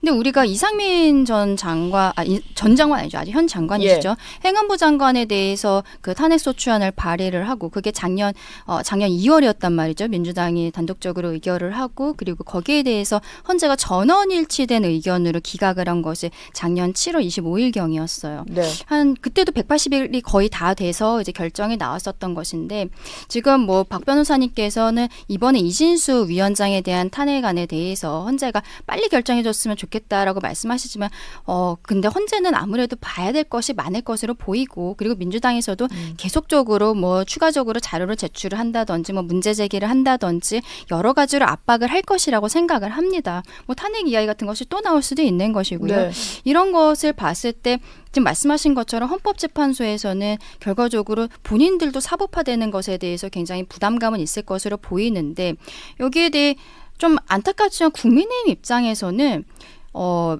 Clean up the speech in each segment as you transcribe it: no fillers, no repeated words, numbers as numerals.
근데 우리가 이상민 전 장관, 전 장관 아니죠. 아직 현 장관이시죠. 행안부 장관에 대해서 그 탄핵소추안을 발의를 하고 그게 작년 2월이었단 말이죠. 민주당이 단독적으로 의결을 하고 그리고 거기에 대해서 헌재가 전원일치된 의견으로 기각을 한 것이 작년 7월 25일경이었어요. 네. 한 그때도 180일이 거의 다 돼서 이제 결정이 나왔었던 것인데 지금 뭐 박 변호사님께서는 이번에 이진수 위원장에 대한 탄핵안에 대해서 헌재가 빨리 결정해줬으면 좋겠다라고 말씀하시지만 근데 헌재는 아무래도 봐야 될 것이 많을 것으로 보이고 그리고 민주당에서도 계속적으로 뭐 추가적으로 자료를 제출을 한다든지 뭐 문제 제기를 한다든지 여러 가지로 압박을 할 것이라고 생각을 합니다. 뭐 탄핵 이야기 같은 것이 또 나올 수도 있는 것이고요. 네. 이런 것을 봤을 때 지금 말씀하신 것처럼 헌법재판소에서는 결과적으로 본인들도 사법화되는 것에 대해서 굉장히 부담감은 있을 것으로 보이는데 여기에 대해 좀 안타깝지만 국민의힘 입장에서는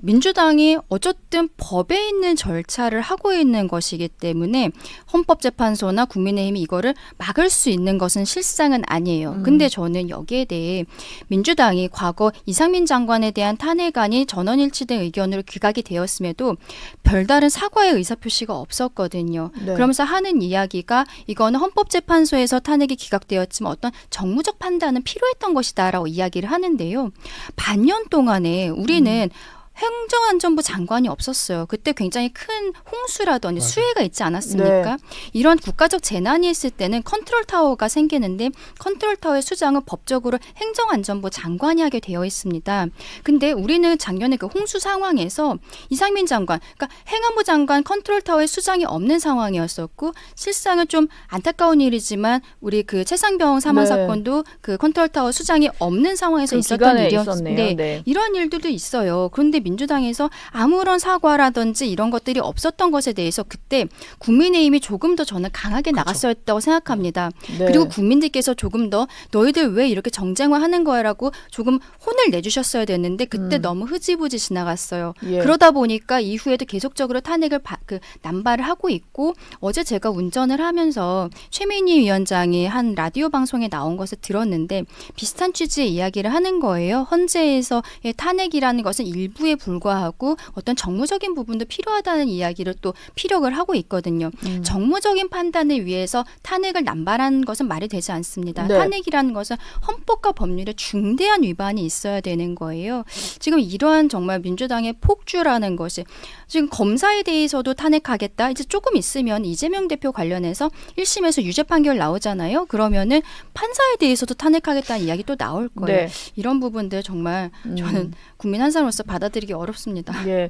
민주당이 어쨌든 법에 있는 절차를 하고 있는 것이기 때문에 헌법재판소나 국민의힘이 이거를 막을 수 있는 것은 실상은 아니에요. 근데 저는 여기에 대해 민주당이 과거 이상민 장관에 대한 탄핵안이 전원일치된 의견으로 기각이 되었음에도 별다른 사과의 의사표시가 없었거든요. 네. 그러면서 하는 이야기가 이거는 헌법재판소에서 탄핵이 기각되었지만 어떤 정무적 판단은 필요했던 것이다라고 이야기를 하는데요. 반년 동안에 우리는 행정안전부 장관이 없었어요. 그때 굉장히 큰 홍수라든지 수해가 있지 않았습니까? 이런 국가적 재난이 있을 때는 컨트롤 타워가 생기는데 컨트롤 타워의 수장은 법적으로 행정안전부 장관이 하게 되어 있습니다. 근데 우리는 작년에 그 홍수 상황에서 이상민 장관, 그러니까 행안부 장관 컨트롤 타워의 수장이 없는 상황이었었고 실상은 좀 안타까운 일이지만 우리 그 최상병 사망 사건도 그 컨트롤 타워 수장이 없는 상황에서 있었던 일이었는데 네. 이런 일들도 있어요. 그런데 민주당에서 아무런 사과라든지 이런 것들이 없었던 것에 대해서 그때 국민의힘이 조금 더 저는 강하게 나갔어야 했다고 생각합니다. 네. 그리고 국민들께서 조금 더 너희들 왜 이렇게 정쟁화하는 거야라고 조금 혼을 내주셨어야 됐는데 그때 너무 흐지부지 지나갔어요. 그러다 보니까 이후에도 계속적으로 탄핵을 남발을 하고 있고 어제 제가 운전을 하면서 최민희 위원장이 한 라디오 방송에 나온 것을 들었는데 비슷한 취지의 이야기를 하는 거예요. 헌재에서의 탄핵이라는 것은 일부에 불과하고 어떤 정무적인 부분도 필요하다는 이야기를 또 피력을 하고 있거든요. 정무적인 판단을 위해서 탄핵을 남발하는 것은 말이 되지 않습니다. 네. 탄핵이라는 것은 헌법과 법률에 중대한 위반이 있어야 되는 거예요. 지금 이러한 정말 민주당의 폭주라는 것이 지금 검사에 대해서도 탄핵하겠다. 이제 조금 있으면 이재명 대표 관련해서 1심에서 유죄 판결 나오잖아요. 그러면은 판사에 대해서도 탄핵하겠다는 이야기 또 나올 거예요. 네. 이런 부분들 정말 저는 국민 한 사람으로서 받아들이기 어렵습니다. 예.